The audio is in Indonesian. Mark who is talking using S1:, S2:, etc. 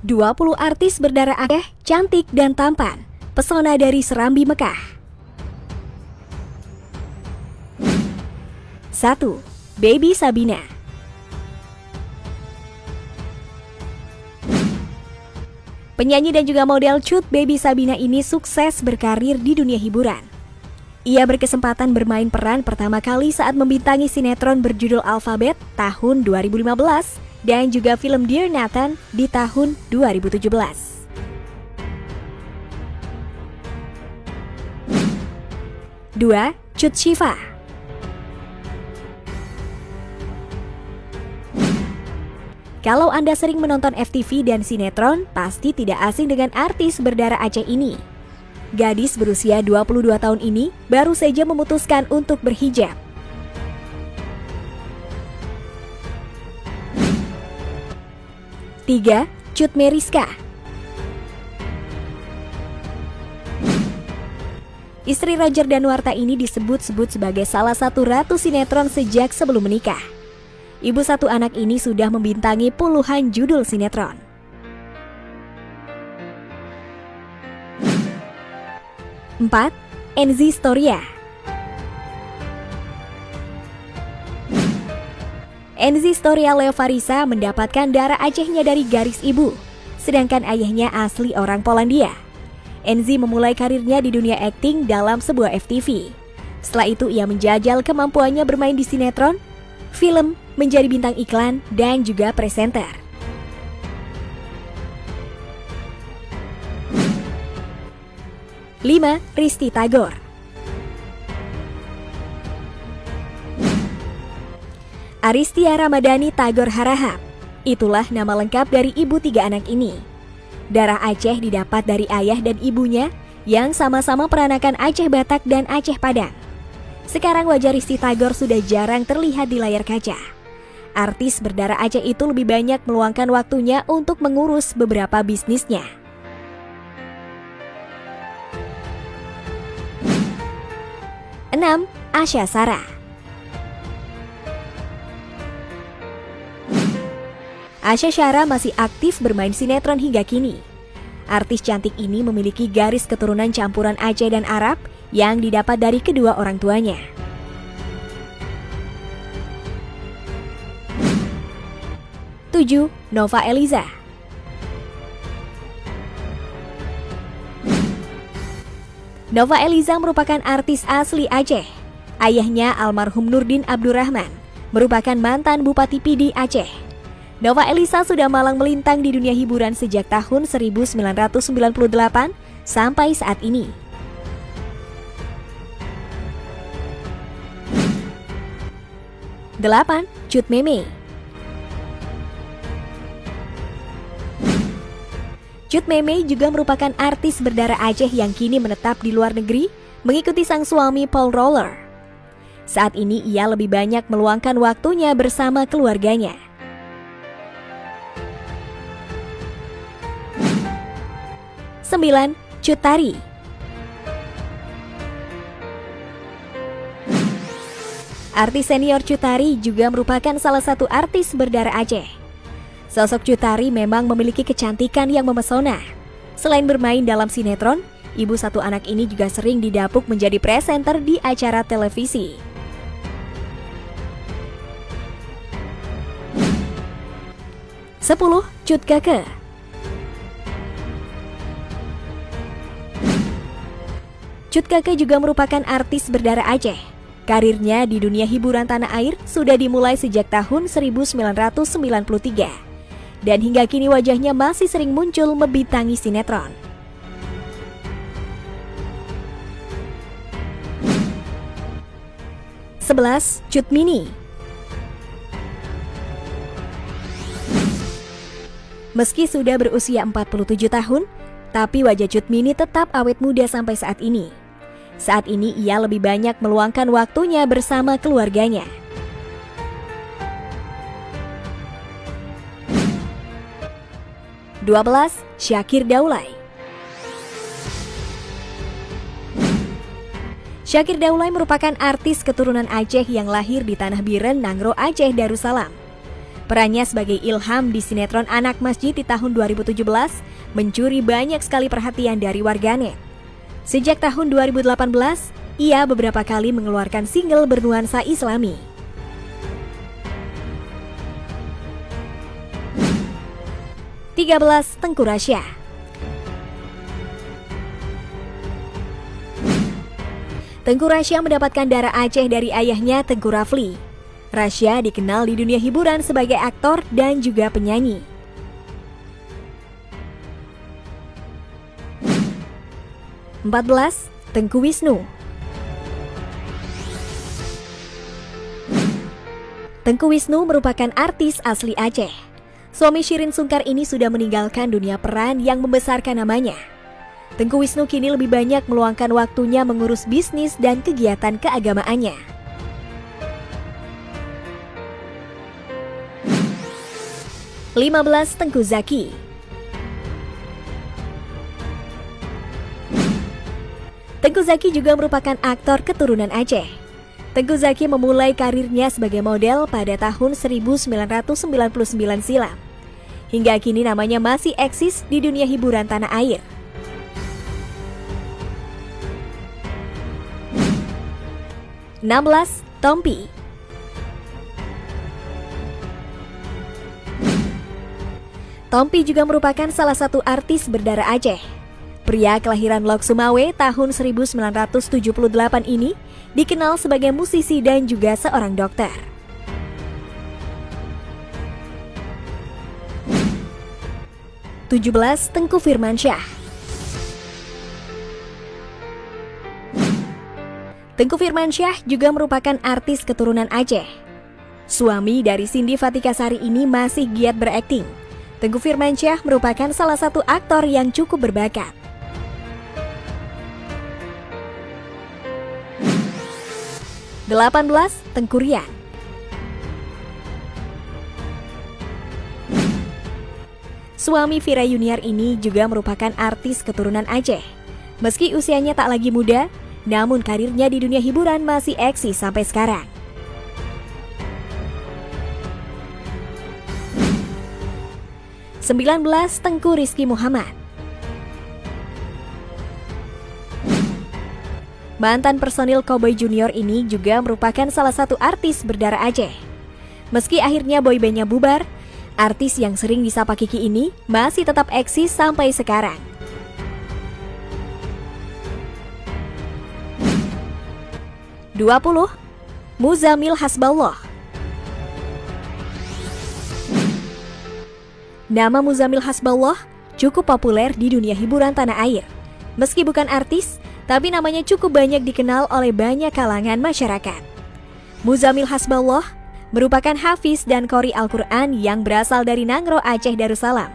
S1: 20 artis berdarah Aceh, cantik dan tampan, pesona dari Serambi Mekah. 1. Baby Sabina. Penyanyi dan juga model Cut Baby Sabina ini sukses berkarir di dunia hiburan. Ia berkesempatan bermain peran pertama kali saat membintangi sinetron berjudul Alfabet tahun 2015 dan juga film Dear Nathan di tahun 2017. 2. Cut Syifa. Kalau Anda sering menonton FTV dan sinetron, pasti tidak asing dengan artis berdarah Aceh ini. Gadis berusia 22 tahun ini baru saja memutuskan untuk berhijab. 3. Cut Meriska. Istri Roger Danuarta ini disebut-sebut sebagai salah satu ratu sinetron sejak sebelum menikah. Ibu satu anak ini sudah membintangi puluhan judul sinetron. 4. Enzy Storia. Enzy Storia Leo Farisa mendapatkan darah Acehnya dari garis ibu, sedangkan ayahnya asli orang Polandia. Enzy memulai karirnya di dunia akting dalam sebuah FTV. Setelah itu ia menjajal kemampuannya bermain di sinetron, film, menjadi bintang iklan, dan juga presenter. 5. Risti Tagor. Aristia Ramadhani Tagor Harahap. Itulah nama lengkap dari ibu 3 anak ini. Darah Aceh didapat dari ayah dan ibunya yang sama-sama peranakan Aceh Batak dan Aceh Padang. Sekarang wajah Risti Tagor sudah jarang terlihat di layar kaca. Artis berdarah Aceh itu lebih banyak meluangkan waktunya untuk mengurus beberapa bisnisnya. 6. Asha Sarah. Asha Sarah masih aktif bermain sinetron hingga kini. Artis cantik ini memiliki garis keturunan campuran Aceh dan Arab yang didapat dari kedua orang tuanya. 7. Nova Eliza. Nova Eliza merupakan artis asli Aceh. Ayahnya almarhum Nurdin Abdurrahman merupakan mantan Bupati Pidi Aceh. Nova Eliza sudah malang melintang di dunia hiburan sejak tahun 1998 sampai saat ini. 8. Cut Meme. Cut Meme juga merupakan artis berdarah Aceh yang kini menetap di luar negeri mengikuti sang suami Paul Roller. Saat ini ia lebih banyak meluangkan waktunya bersama keluarganya. 9. Cut Tari. Artis senior Cut Tari juga merupakan salah satu artis berdarah Aceh. Sosok Cut Tari memang memiliki kecantikan yang memesona. Selain bermain dalam sinetron, ibu satu anak ini juga sering didapuk menjadi presenter di acara televisi. 10. Cut Keke. Cut Keke juga merupakan artis berdarah Aceh. Karirnya di dunia hiburan tanah air sudah dimulai sejak tahun 1993. Dan hingga kini wajahnya masih sering muncul membintangi sinetron. 11. Cut Mini. Meski sudah berusia 47 tahun, tapi wajah Cut Mini tetap awet muda sampai saat ini. Saat ini ia lebih banyak meluangkan waktunya bersama keluarganya. 12. Syakir Daulay. Syakir Daulay merupakan artis keturunan Aceh yang lahir di Tanah Biren, Nangro, Aceh Darussalam. Perannya sebagai Ilham di sinetron Anak Masjid di tahun 2017 mencuri banyak sekali perhatian dari warganet. Sejak tahun 2018, ia beberapa kali mengeluarkan single bernuansa Islami. (13) Tengku Rasya. Tengku Rasya mendapatkan darah Aceh dari ayahnya Tengku Rafli. Rasya dikenal di dunia hiburan sebagai aktor dan juga penyanyi. (14) Tengku Wisnu. Tengku Wisnu merupakan artis asli Aceh. Suami Shirin Sungkar ini sudah meninggalkan dunia peran yang membesarkan namanya. Tengku Wisnu kini lebih banyak meluangkan waktunya mengurus bisnis dan kegiatan keagamaannya. 15) Tengku Zaki. Tengku Zaki juga merupakan aktor keturunan Aceh. Tengku Zaki memulai karirnya sebagai model pada tahun 1999 silam. Hingga kini namanya masih eksis di dunia hiburan tanah air. (16) Tompi. Tompi juga merupakan salah satu artis berdarah Aceh. Pria kelahiran Lok Sumawe tahun 1978 ini dikenal sebagai musisi dan juga seorang dokter. (17) Tengku Firmansyah. Tengku Firmansyah juga merupakan artis keturunan Aceh. Suami dari Cindy Fatikasari ini masih giat berakting. Tengku Firmansyah merupakan salah satu aktor yang cukup berbakat. 18) Tengku Rian. Suami Vira Yuniar ini juga merupakan artis keturunan Aceh. Meski usianya tak lagi muda, namun karirnya di dunia hiburan masih eksis sampai sekarang. 19) Tengku Rizky Muhammad. Mantan personil Cowboy Junior ini juga merupakan salah satu artis berdarah Aceh. Meski akhirnya boybandnya bubar, artis yang sering disapa Kiki ini masih tetap eksis sampai sekarang. 20) Muzamil Hasballah. Nama Muzamil Hasballah cukup populer di dunia hiburan tanah air. Meski bukan artis, tapi namanya cukup banyak dikenal oleh banyak kalangan masyarakat. Muzamil Hasballah merupakan hafiz dan qori Al-Quran yang berasal dari Nangro, Aceh Darussalam.